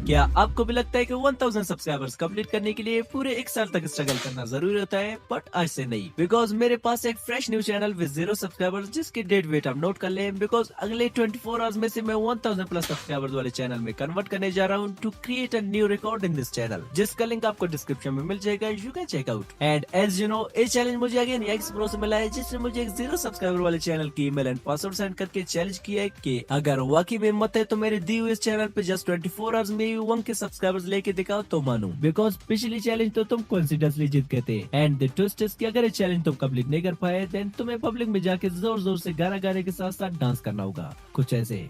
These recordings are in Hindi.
क्या आपको भी लगता है कि 1000 सब्सक्राइबर्स कंप्लीट करने के लिए पूरे एक साल तक स्ट्रगल करना जरूरी होता है? बट आज से नहीं, बिकॉज मेरे पास एक fresh new channel with 0 subscribers जिसकी डेट वेट आप नोट कर लें, बिकॉज अगले 24 आवर्स में से मैं 1000 प्लस सब्सक्राइबर्स वाले चैनल में कन्वर्ट करने जा रहा हूँ to create a new record in this channel, जिसका लिंक आपको डिस्क्रिप्शन में मिल जाएगा, you can check out. And as you know, ये चैलेंज मुझे अगेन एक्स प्रो से मिला है, जिसने मुझे एक 0 सब्सक्राइबर वाले चैनल की ईमेल एंड पासवर्ड सेंड करके चैलेंज किया है कि अगर वाकई में हिम्मत है तो मेरे दी हुए इस चैनल पे जस्ट 24 आवर्स में 1 के सब्सक्राइबर्स लेके दिखाओ तो मानू, बिकॉज पिछली चैलेंज तो तुम कॉन्सिडसली जीत गए थे। एंड द ट्विस्ट इज कि अगर ये चैलेंज तुम कंप्लीट नहीं कर पाए देन तुम्हें पब्लिक में जाके जोर जोर से गाना गाने के साथ साथ डांस करना होगा, कुछ ऐसे।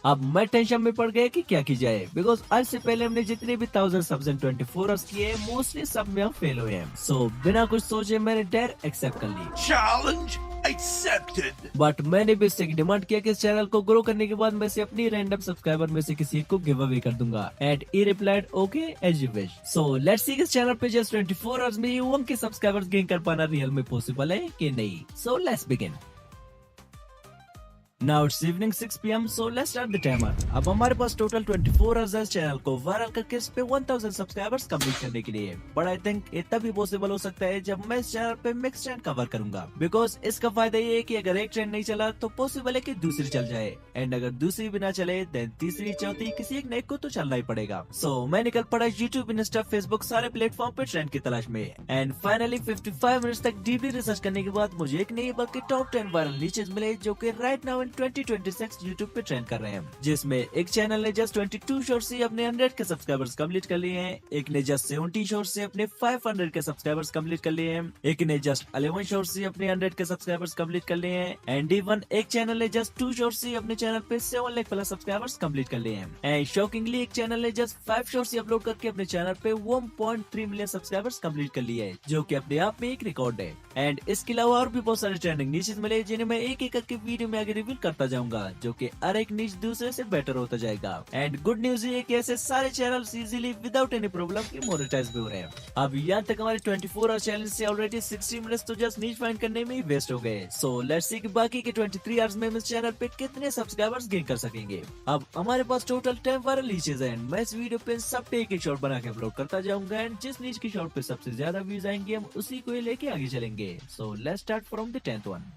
अब मैं टेंशन में पड़ गया कि क्या की जाए, बिकॉज आज से पहले हमने जितने भी 1000 सब्स एंड 24 आवर्स किए मोस्टली सब में हम फेल हुए हैं। सो बिना कुछ सोचे मैंने डेयर एक्सेप्ट कर ली। Challenge accepted. बट मैंने भी इससे डिमांड किया कि इस चैनल को ग्रो करने के बाद मैं से अपनी रैंडम सब्सक्राइबर में से किसी को गिव अवे कर दूंगा। And he replied okay as you wish. So let's see इस चैनल पे जस्ट 24 आवर्स में 1 के सब्सक्राइबर्स गेन कर पाना रियल में पॉसिबल है कि नहीं। So let's begin. Now it's evening 6 PM, so let's start the timer. अब हमारे पास टोटल 24 आवर्स है चैनल को वायरल करके इस पे 1000 सब्सक्राइबर्स कंप्लीट करने के लिए। बट आई थिंक ये तभी पॉसिबल हो सकता है जब मैं इस चैनल पे मिक्स ट्रेंड कवर करूंगा, बिकॉज इसका फायदा ये है कि अगर एक ट्रेंड नहीं चला तो पॉसिबल है कि दूसरी चल जाए, एंड अगर दूसरी भी ना चले देन तीसरी चौथी किसी एक नए को तो चलना ही पड़ेगा। सो मैं निकल पड़ा यूट्यूब, इंस्टा, फेसबुक सारे प्लेटफॉर्म पे ट्रेंड की तलाश में। एंड फाइनली 55 मिनट्स तक डीपली रिसर्च करने के बाद मुझे एक नहीं बल्कि टॉप 10 वायरल नीचेस मिले जो कि राइट नाउ इन 2026 यूट्यूब पे ट्रेंड कर रहे हैं, जिसमें एक चैनल ने जस्ट 22 शॉर्ट्स से अपने 100 के सब्सक्राइबर्स कंप्लीट कर लिए हैं, एक ने जस्ट 70 शॉर्ट्स से अपने 500 के सब्सक्राइबर्स कंप्लीट कर लिए हैं, एक ने जस्ट 11 शॉर्ट्स से अपने 100 के सब्सक्राइबर्स कंप्लीट कर लिए हैं, एंड इवन एक चैनल ने जस्ट 2 शॉर्ट्स से अपने चैनल पे 7 लाख प्लस सब्सक्राइबर्स कंप्लीट कर लिए हैं। एंड शॉकिंगली एक चैनल ने जस्ट 5 शॉर्ट्स अपलोड करके अपने चैनल पे 1.3 मिलियन सब्सक्राइबर्स कंप्लीट कर लिए हैं, जो कि अपने आप में एक रिकॉर्ड है। एंड इसके अलावा और भी बहुत सारे ट्रेंडिंग नीचेस मिले जिन्हें मैं एक एक करके वीडियो में आगे रिवील करता जाऊंगा, जो कि हर एक नीच दूसरे से बेटर होता जाएगा। एंड गुड न्यूज ये कि ऐसे सारे channels easily without any problem के मोनेटाइज भी हो रहे हैं। अब यहाँ तक हमारे 24 आवर चैलेंज से ऑलरेडी 60 मिनट्स तो जस्ट नीच फाइंड करने में ही वेस्ट हो गए। सो लेट्स सी कि बाकी के 23 आवर्स में हम इस चैनल पे कितने सब्सक्राइबर्स गेन कर सकेंगे। अब हमारे पास टोटल 10 वायरल नीचेस हैं, मैं इस वीडियो पे सब पे एक शॉर्ट बना के अपलोड करता जाऊंगा, एंड जिस नीच की शॉर्ट पे सबसे ज्यादा व्यूज आएंगे हम उसी को लेके आगे चलेंगे। So let's start from the 10th one.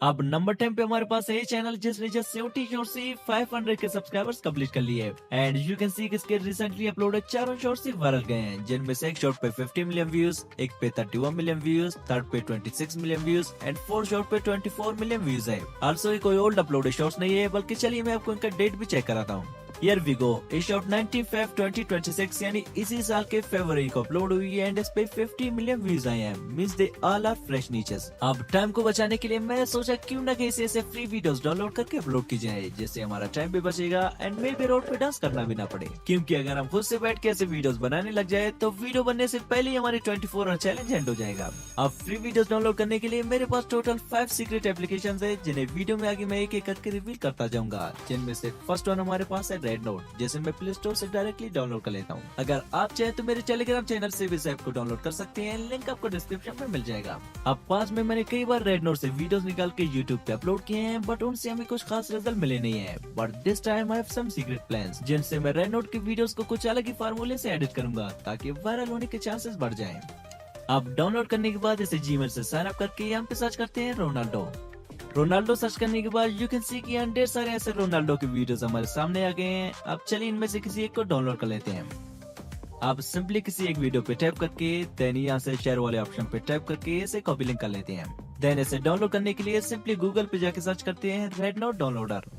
अब नंबर 10 पे हमारे पास है चैनल जिसने जस्ट 70 शॉर्ट्स से 500 के सब्सक्राइबर्स कंप्लीट कर लिए। एंड यू कैन सी इसके रिसेंटली अपलोडेड चारों शॉर्ट्स ही वायरल गए हैं, जिनमें से एक शॉर्ट पे 50 मिलियन व्यूज, एक पे 31 मिलियन व्यूज, थर्ड पे 26 million views, and fourth short पे 24 मिलियन व्यूज है। आल्सो ये कोई ओल्ड अपलोडेड शॉर्ट्स नहीं है, बल्कि चलिए मैं आपको इनका डेट भी चेक कराता हूँ। Here we go. ये शॉर्ट 19 Feb 2026 यानी इसी साल के फरवरी को अपलोड हुई है, एंड इस पे 50 मिलियन व्यूज आए हैं, means they all are fresh niches. अब टाइम को बचाने के लिए मैंने सोचा क्यों ना कैसे ऐसे फ्री वीडियोस डाउनलोड करके अपलोड की जाए, जिससे हमारा टाइम भी बचेगा एंड मे भी रोड पे डांस करना भी ना पड़े। क्योंकि अगर हम खुद से बैठ के ऐसे वीडियोस बनाने लग जाए तो वीडियो बनने से पहले ही हमारी 24 आवर चैलेंज एंड हो जाएगा। अब फ्री वीडियोस डाउनलोड करने के लिए मेरे पास टोटल 5 सीक्रेट एप्लीकेशंस है, जिन्हें वीडियो में आगे मैं एक एक करके रिवील करता जाऊंगा, जिनमें से फर्स्ट वन हमारे पास है रेड नोट, जैसे प्ले स्टोर से डायरेक्टली डाउनलोड कर लेता हूँ। अगर आप चाहे तो मेरे टेलीग्राम चैनल से भी इस ऐप को डाउनलोड कर सकते हैं, लिंक आपको डिस्क्रिप्शन में मिल जाएगा। अब पास में मैंने कई बार रेड नोट से वीडियोस निकाल के यूट्यूब पे अपलोड किए हैं, बट उनसे हमें कुछ खास रिजल्ट मिले नहीं है। But this time I have some secret plans, जिनसे मैं रेड नोट की वीडियोस को कुछ अलग ही फार्मूले से एडिट करूंगा ताकि वायरल होने के चांसेस बढ़ जाएं। अब डाउनलोड करने के बाद इसे जीमेल से साइन अप करके यहाँ पे सर्च करते हैं रोनाल्डो सर्च करने के बाद यू कैन सी कि यहाँ ढेर सारे ऐसे रोनाल्डो के वीडियोस हमारे सामने आ गए हैं। अब चलिए इनमें से किसी एक को डाउनलोड कर लेते हैं। आप सिंपली किसी एक वीडियो पे टैप करके देन यहाँ से शेयर वाले ऑप्शन पे टैप करके इसे कॉपी लिंक कर लेते हैं। देन इसे डाउनलोड करने के लिए सिंपली गूगल पे जाके सर्च करते हैं रेड नोट डाउनलोडर,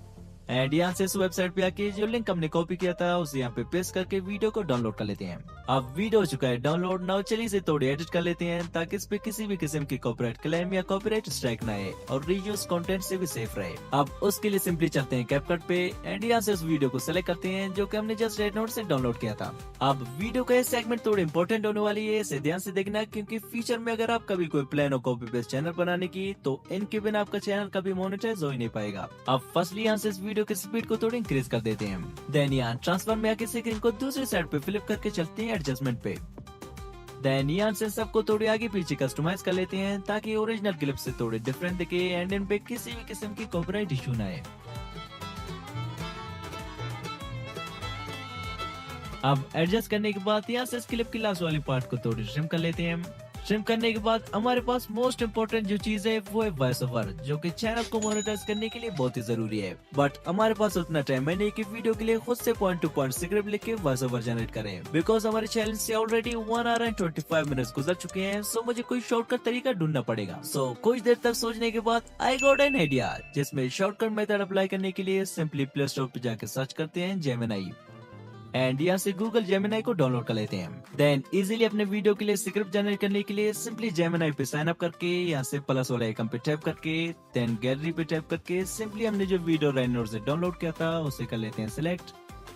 एंड यहाँ से इस वेबसाइट पे आके जो लिंक हमने कॉपी किया था उसे यहाँ पे पेस्ट करके वीडियो को डाउनलोड कर लेते हैं। अब वीडियो हो चुका है डाउनलोड। नाउ चलिए इसे थोड़ी एडिट कर लेते हैं ताकि इस पे किसी भी किस्म की कॉपीराइट क्लेम या कॉपीराइट स्ट्राइक ना आए और रीयूज कंटेंट से भी सेफ रहे। अब उसके लिए सिंपली चलते हैं कैपकट पे, एंड यहाँ से उस वीडियो को सिलेक्ट करते हैं जो कि हमने जस्ट रेड नोट से डाउनलोड किया था। अब वीडियो का ये सेगमेंट थोड़ी इंपॉर्टेंट होने वाली है, इसे ध्यान से देखना, क्योंकि फ्यूचर में अगर आप कभी कोई प्लान और कॉपी पेस्ट चैनल बनाने की तो इनके बिना आपका चैनल कभी मोनेटाइज हो ही नहीं पाएगा। अब फर्स्टली यहाँ से इस वीडियो की स्पीड को थोड़ी इंक्रीज कर देते हैं। देन यहाँ ट्रांसफर में आके स्क्रीन को दूसरी साइड पे फ्लिप करके चलते हैं एडजस्टमेंट पे। देन यहाँ से सबको थोड़ी आगे पीछे कस्टमाइज कर लेते हैं ताकि ओरिजिनल क्लिप से थोड़े डिफरेंट दिखे एंड इन पे किसी भी किस्म की कॉपीराइट इशू ना आए। अब एडजस्ट करने के बाद यहाँ से इस क्लिप की लास्ट वाली पार्ट को थोड़ी ट्रिम कर लेते हैं। ट्रिम करने के बाद हमारे पास मोस्ट इम्पोर्टेंट जो चीज है वो है वॉइस ओवर, जो कि चैनल को मोनेटाइज करने के लिए बहुत ही जरूरी है। बट हमारे पास उतना टाइम है नहीं कि वीडियो के लिए खुद से पॉइंट टू पॉइंट स्क्रिप्ट लिख के वॉइस ओवर जनरेट करें, बिकॉज हमारे चैनल से ऑलरेडी 1 आवर एंड 25 मिनट्स गुजर चुके हैं। सो मुझे कोई शॉर्टकट तरीका ढूंढना पड़ेगा। सो कुछ देर तक सोचने के बाद आई गॉट एन आइडिया, जिसमें शॉर्टकट मेथड अप्लाई करने के लिए सिंपली प्ले स्टोर पे जाके सर्च करते हैं जेमिनी एंड यहाँ से गूगल जेमिनी को डाउनलोड कर लेते हैं। देन इजीली अपने वीडियो के लिए स्क्रिप्ट जनरेट करने के लिए सिंपली जेमिनी पे साइन अप करके यहाँ से प्लस वाले आइकन पे टैप करके देन गैलरी पे टैप करके सिंपली हमने जो वीडियो राइनोड से डाउनलोड किया था उसे कर लेते हैं सिलेक्ट।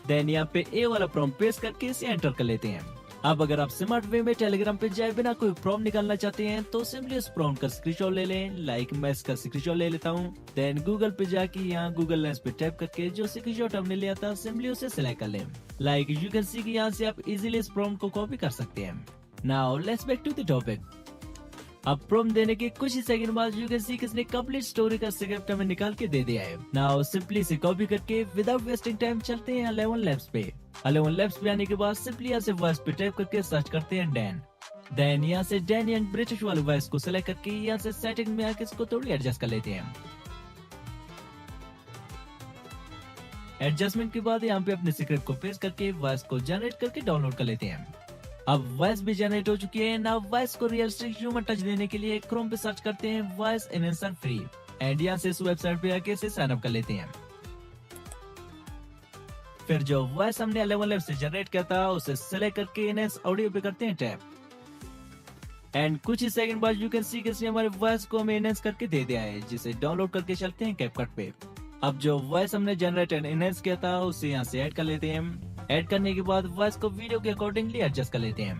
देन यहाँ पे ए वाला प्रॉम्प्ट पेस्ट करके इसे एंटर कर लेते हैं। अब अगर आप स्मार्ट वे में टेलीग्राम पे जाए बिना कोई प्रॉम्प्ट निकालना चाहते हैं तो सिंपली उस प्रॉम्प्ट का स्क्रीनशॉट ले लें। लाइक मैं इसका स्क्रीनशॉट ले लेता हूँ। देन गूगल पे जाके यहाँ गूगल लेंस पे टैप करके जो स्क्रीनशॉट हमने लिया था सिंपली उसे सिलेक्ट कर लें। लाइक यू कैन सी कि यहाँ से आप इजीली इस प्रॉम्प्ट को कॉपी कर सकते हैं। Now let's back to the topic. अब प्रॉम्प्ट देने के कुछ ही सेकंड बाद यू कैन सी किसने कंप्लीट स्टोरी का स्क्रिप्ट हमें निकाल के दे दिया है। नाउ सिंपली इसे कॉपी करके विदाउट वेस्टिंग टाइम चलते हैं 11 लैब्स पे। 11 लैब्स पे आने के बाद सिंपली यहाँ से वॉइस पे टाइप करके सर्च करते हैं डैन। देन यहाँ से डैन एंड ब्रिटिश वाले वॉइस को सिलेक्ट करके यहाँ से सेटिंग में आके इसको थोड़ी एडजस्ट कर लेते हैं। एडजस्टमेंट के बाद यहाँ पे अपने स्क्रिप्ट को पेस्ट करके वॉइस को जनरेट करके डाउनलोड कर लेते हैं। अब वॉइस भी जनरेट हो चुकी है। नाउ वॉइस को रियलिस्टिक ह्यूमन टच देने के लिए क्रोम पे सर्च करते हैं वॉइस एनहांसर फ्री एंड यहाँ से इस वेबसाइट पे आके इसे साइन अप कर लेते हैं। फिर जो वॉइस हमने 11 लैब से जनरेट किया था उसे सेलेक्ट करके एनहांस ऑडियो पे करते हैं टैप एंड कुछ ही सेकंड बाद यू कैन सी कि हमारे वॉइस को हमें एनहांस करके दे दिया है, जिसे डाउनलोड करके चलते हैं कैपकट पे। अब जो वॉइस हमने जनरेट एंड एनहांस किया था उसे यहाँ से ऐड कर लेते हैं। ऐड करने के बाद वॉइस को वीडियो के अकॉर्डिंगली एडजस्ट कर लेते हैं।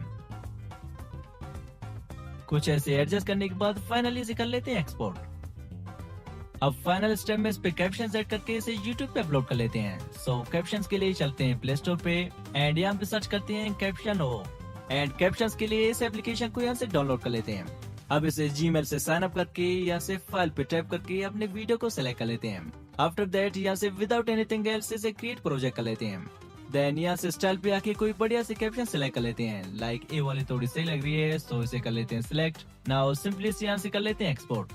कुछ ऐसे एडजस्ट करने के बाद फाइनली इसे कर लेते हैं एक्सपोर्ट। अब फाइनल स्टेप में इस पे कैप्शन ऐड करके इसे यूट्यूब पे अपलोड कर लेते हैं। सो कैप्शंस के लिए चलते हैं प्ले स्टोर पे एंड यहाँ पे सर्च करते हैं कैप्शन ओ एंड कैप्शंस के लिए इस एप्लीकेशन को यहाँ से डाउनलोड कर लेते हैं। अब इसे जीमेल से साइन अप करके यहाँ से फाइल पे टाइप करके अपने वीडियो को सिलेक्ट कर लेते हैं। आफ्टर दैट यहाँ से विदाउट एनीथिंग एल्स इसे क्रिएट प्रोजेक्ट कर लेते हैं। देन यहाँ से स्टाइल पे आके कोई बढ़िया से कैप्शन सिलेक्ट कर लेते हैं। लाइक ए वाली थोड़ी सही लग रही है तो इसे कर लेते हैं सिलेक्ट। नाउ सिंपली यहाँ से कर लेते हैं एक्सपोर्ट।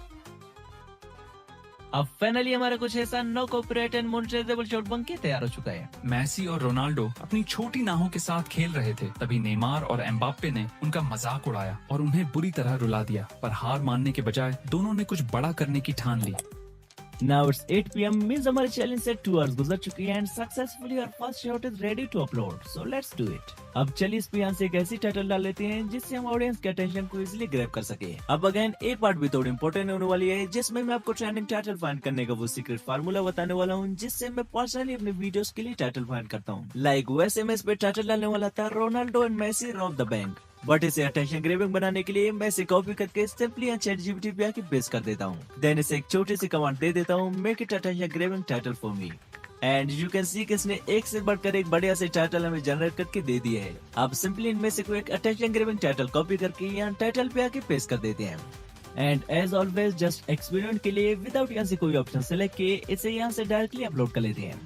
अब फाइनली हमारा कुछ ऐसा no copyright and monetizable short बन के तैयार हो चुका है। मैसी और रोनाल्डो अपनी छोटी नाहों के साथ खेल रहे थे, तभी नेमार और एम्बाप्पे ने उनका मजाक उड़ाया और उन्हें बुरी तरह रुला दिया, पर हार मानने के बजाय दोनों ने कुछ बड़ा करने की ठान ली। Now it's 8 PM means हमारे चैलेंज से 2 hours गुजर चुकी है and successfully our first shot is ready to upload. So let's do it. अब चलिए इस पे यहाँ से एक ऐसी टाइटल डाल लेते हैं जिससे हम ऑडियंस के अटेंशन को इजीली ग्रैब कर सके। अब अगेन एक पार्ट भी थोड़ी इंपॉर्टेंट होने वाली है, जिसमें मैं आपको ट्रेंडिंग टाइटल फाइंड करने का वो सीक्रेट फार्मूला बताने वाला हूँ, जिससे मैं पर्सनली अपने वीडियोस के लिए टाइटल फाइंड करता हूँ। लाइक वैसे मैं इस पे टाइटल डालने वाला था Ronaldo and Messi rob the bank, but इसे अटेंशन ग्रेबिंग बनाने के लिए मैं इसे कॉपी करके सिंपली चैट जीपीटी पे आके पेस्ट कर देता हूँ। देन इसे एक छोटी सी कमांड दे देता हूँ, make it attention grabbing title for me and you can सी कि इसने एक से बढ़कर एक बढ़िया से टाइटल हमें जनरेट करके दे दिया है। अब सिंपली इनमें से कोई एक अटेंशन ग्रेबिंग टाइटल कॉपी करके यहाँ टाइटल पे आके पेस्ट कर देते हैं and as always just experiment के लिए विदाउट यहाँ से कोई ऑप्शन सेलेक्ट किए इसे यहाँ से डायरेक्टली अपलोड कर लेते हैं।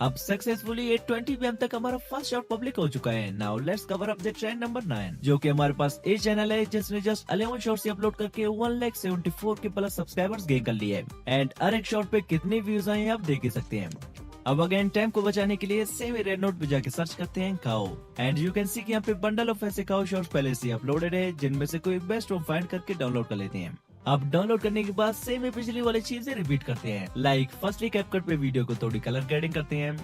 अब सक्सेसफुली 8:20 PM तक हमारा फर्स्ट शॉट पब्लिक हो चुका है। Now let's cover up the trend number 9, जो कि हमारे पास एक चैनल है जिसने जस्ट 11 शॉट्स अपलोड करके 1,74 के प्लस सब्सक्राइबर्स गेन कर लिए एंड हर एक शॉट पे कितने व्यूज आए आप देख ही सकते हैं। अब अगेन टाइम को बचाने के लिए सेम रेड नोट पे जाके सर्च करते हैं काओ एंड यू कैन सी कि यहाँ पे बंडल ऑफ ऐसे काओ शॉट्स पहले से अपलोडेड है, जिनमें से कोई बेस्ट ऑफ फाइंड करके डाउनलोड कर लेते हैं। अब डाउनलोड करने के बाद सेम ही पिछली वाली चीजें रिपीट करते हैं। लाइक फर्स्टली कैपकट पे वीडियो को थोड़ी कलर ग्रेडिंग करते हैं,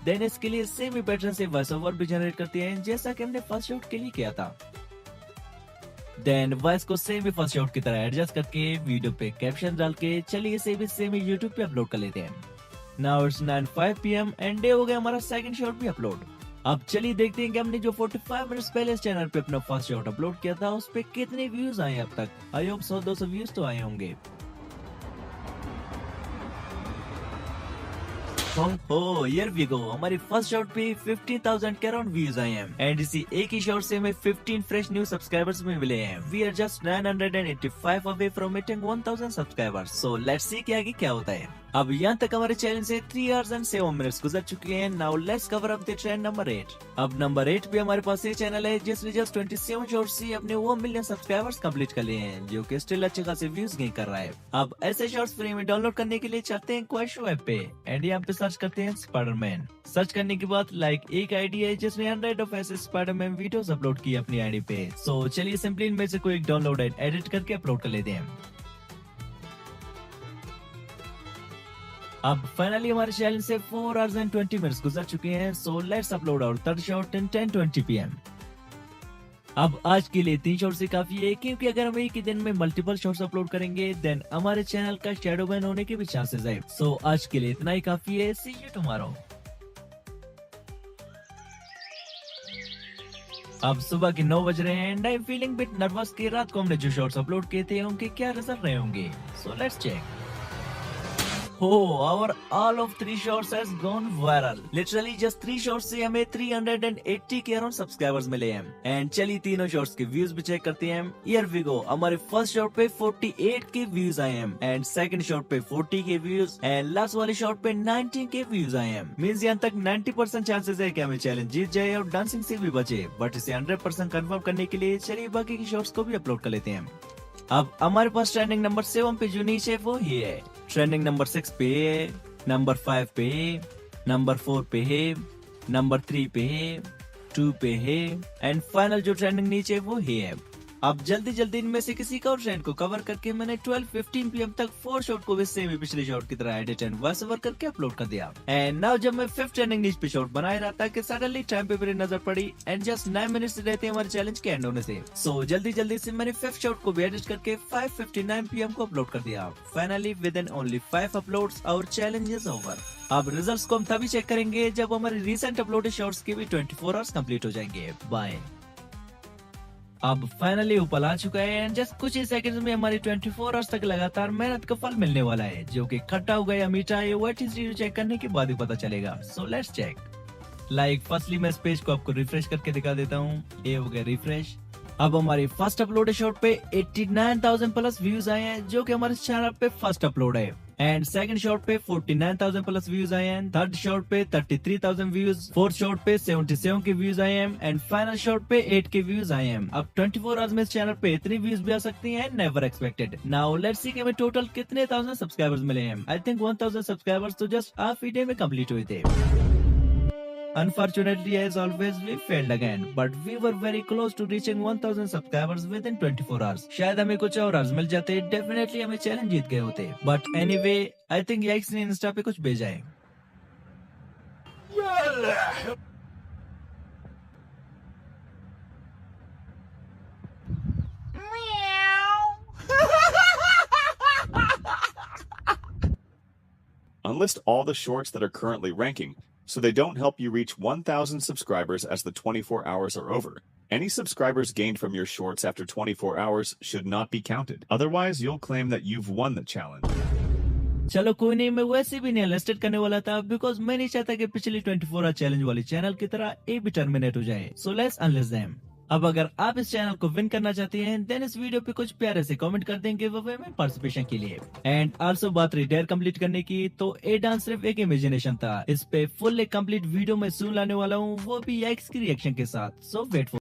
देन इसके लिए सेम ही पैटर्न से वॉइस ओवर भी जनरेट करते हैं जैसा कि हमने फर्स्ट शॉट के लिए किया था। देन वॉइस को सेम ही फर्स्ट शॉट की तरह एडजस्ट करके वीडियो पे कैप्शन डाल के चलिए इसे भी सेम ही यूट्यूब पे अपलोड कर लेते हैं। Now it's 9:05 PM and day हो गया हमारा सेकंड शॉट भी अपलोड। अब चलिए देखते हैं कि हमने जो 45 मिनट्स पहले इस चैनल पे अपना फर्स्ट शॉट अपलोड किया था उस पे कितने व्यूज आए अब तक। आई होप 100-200 व्यूज तो आए होंगे। हो हियर वी गो, हमारी फर्स्ट शॉट पे 15,000 के अराउंड व्यूज आए हैं एंड इसी एक ही शॉट से हमें 15 फ्रेश न्यू सब्सक्राइबर्स में मिले हैं। We are just 985 away from hitting 1000 subscribers. So let's see कि आगे क्या होता है। अब यहाँ तक हमारे चैनल से 3 hours and 7 minutes गुजर चुके हैं। Now let's cover up the trend number 8। अब नंबर 8 पे हमारे पास ये चैनल है जिसने जस्ट 27 शॉर्ट्स से अपने 1 मिलियन सब्सक्राइबर्स कंप्लीट कर लिए हैं, जो कि स्टिल अच्छे खासे व्यूज गेन कर रहा है। अब ऐसे शॉर्ट्स फ्री में डाउनलोड करने के लिए चलते हैं क्वेश्चन ऐप पे एंड यहाँ पे सर्च करते हैं स्पाइडरमैन। सर्च करने के बाद एक आईडी है जिसने 100 ऑफ ऐसे स्पाइडरमैन वीडियोस अपलोड किए अपनी आईडी पे। सो चलिए सिंपली इनमें से कोई एक डाउनलोड एडिट करके अपलोड कर लेते हैं। अब फाइनली हमारे चैनल से 4 hours and 20 minutes गुजर चुके हैं। So let's upload our third short in 10:20 PM। अब आज के लिए 3 शॉट से काफी है, क्योंकि अगर हम एक ही दिन में मल्टीपल शॉट्स अपलोड करेंगे देन हमारे चैनल का शैडो बैन होने के भी चांसेस है। सो आज के लिए इतना ही काफी है। सी यू टुमारो। अब सुबह के 9 बज रहे हैं and I am feeling bit nervous कि रात को हमने जो शॉट्स अपलोड किए थे उनके क्या रिजल्ट रहे होंगे। So let's check. our all of 3 shots has gone viral. Literally just 3 shots से हमें 380 के अराउंड सब्सक्राइबर्स मिले हैं। एंड चलिए तीनों शॉट्स के व्यूज भी चेक करते हैं। Here we go, हमारे फर्स्ट शॉट पे 48 के व्यूज आए हैं एंड सेकंड शॉट पे 40 के व्यूज एंड लास्ट वाले शॉट पे 19 के व्यूज आए हैं। मींस यहाँ तक 90% चांसेस है कि हमें चैलेंज जीत जाए और डांसिंग से भी बचे, बट इसे 100% कंफर्म करने के लिए चलिए बाकी की शॉट्स को भी अपलोड कर लेते हैं। अब हमारे पास ट्रेंडिंग नंबर 7 पे जो नीचे है वो ही है, ट्रेंडिंग नंबर 6 पे है, नंबर 5 पे है, नंबर 4 पे है, नंबर 3 पे है, 2 पे है एंड फाइनल जो ट्रेंडिंग नीचे है वो ही है। अब जल्दी जल्दी इनमें से किसी का और ट्रेंड को कवर करके मैंने 12:15 PM तक 4 शॉट को भी सेम ही पिछले शॉट की तरह एडिट एंड वॉइस ओवर करके अपलोड कर दिया। एंड नाउ जब मैं 5th ट्रेंडिंग नीच पे शॉट बना रहा था कि सडनली टाइम पे मेरी नजर पड़ी एंड जस्ट 9 मिनट्स रहते हैं हमारे चैलेंज के एंड होने से। सो जल्दी जल्दी से मैंने 5th शॉट को भी एडिट करके 5:59 PM को अपलोड कर दिया। Finally with in only 5 uploads our challenge is over. अब रिजल्ट्स को हम तभी चेक करेंगे जब हमारे रिसेंट अपलोडेड शॉट्स के भी 24 आवर्स कंप्लीट हो जाएंगे। बाय। अब फाइनली ऊपर आ चुका है एंड जस्ट कुछ ही सेकंड्स में हमारी 24 आवर्स तक लगातार मेहनत का फल मिलने वाला है, जो कि खट्टा होगा या मीठा है वो चेक करने के बाद ही पता चलेगा। सो लेट्स चेक। फर्स्टली मैं इस पेज को आपको रिफ्रेश करके दिखा देता हूँ। ये हो गया रिफ्रेश। अब हमारी फर्स्ट अपलोडेड शॉट पे 89,000 प्लस व्यूज आए हैं, जो कि हमारे चैनल पे फर्स्ट अपलोड है एंड सेकंड शॉट पे 49,000 प्लस व्यूज आए हैं, थर्ड शॉट पे 33,000 व्यूज, फोर्थ शॉट पे 77 के व्यूज आए हैं एंड फाइनल शॉट पे 8 के व्यूज आए हैं। अब 24 आवर्स में इस चैनल पे इतनी व्यूज भी आ सकती हैं, never expected. Now let's see कि हमें टोटल कितने 1000 सब्सक्राइबर्स मिले हैं। आई थिंक 1000 सब्सक्राइबर्स तो जस्ट हाफ ही डे में कंप्लीट हुए थे। Unfortunately, as always, we failed again, but we were very close to reaching 1000 subscribers within 24 hours. शायद हमें कुछ और hours मिल जाते, डेफिनेटली हमें चैलेंज जीत गए होते। But anyway, I think Yikes ने इंस्टा पे कुछ भेजा है। Unlist all the shorts that are currently ranking, so they don't help you reach 1,000 subscribers as the 24 hours are over. Any subscribers gained from your shorts after 24 hours should not be counted. Otherwise, you'll claim that you've won the challenge. चलो कोई नहीं, मैं वैसे भी नहीं अनलिस्टेड करने वाला था बिकॉज मैं नहीं चाहता कि पिछली 24 आवर चैलेंज वाली चैनल की तरह ये भी टर्मिनेट हो जाए। So let's unlist them. अब अगर आप इस चैनल को विन करना चाहते हैं देन इस वीडियो पे कुछ प्यारे से कमेंट कर देंगे वो में पार्टिसिपेशन के लिए। एंड आल्सो बात रही डेयर कंप्लीट करने की, तो ये डांस सिर्फ एक इमेजिनेशन था। इस पे फुल एक कंप्लीट वीडियो में सुन लाने वाला हूँ, वो भी याइक्स की रिएक्शन के साथ। सो वेट फॉर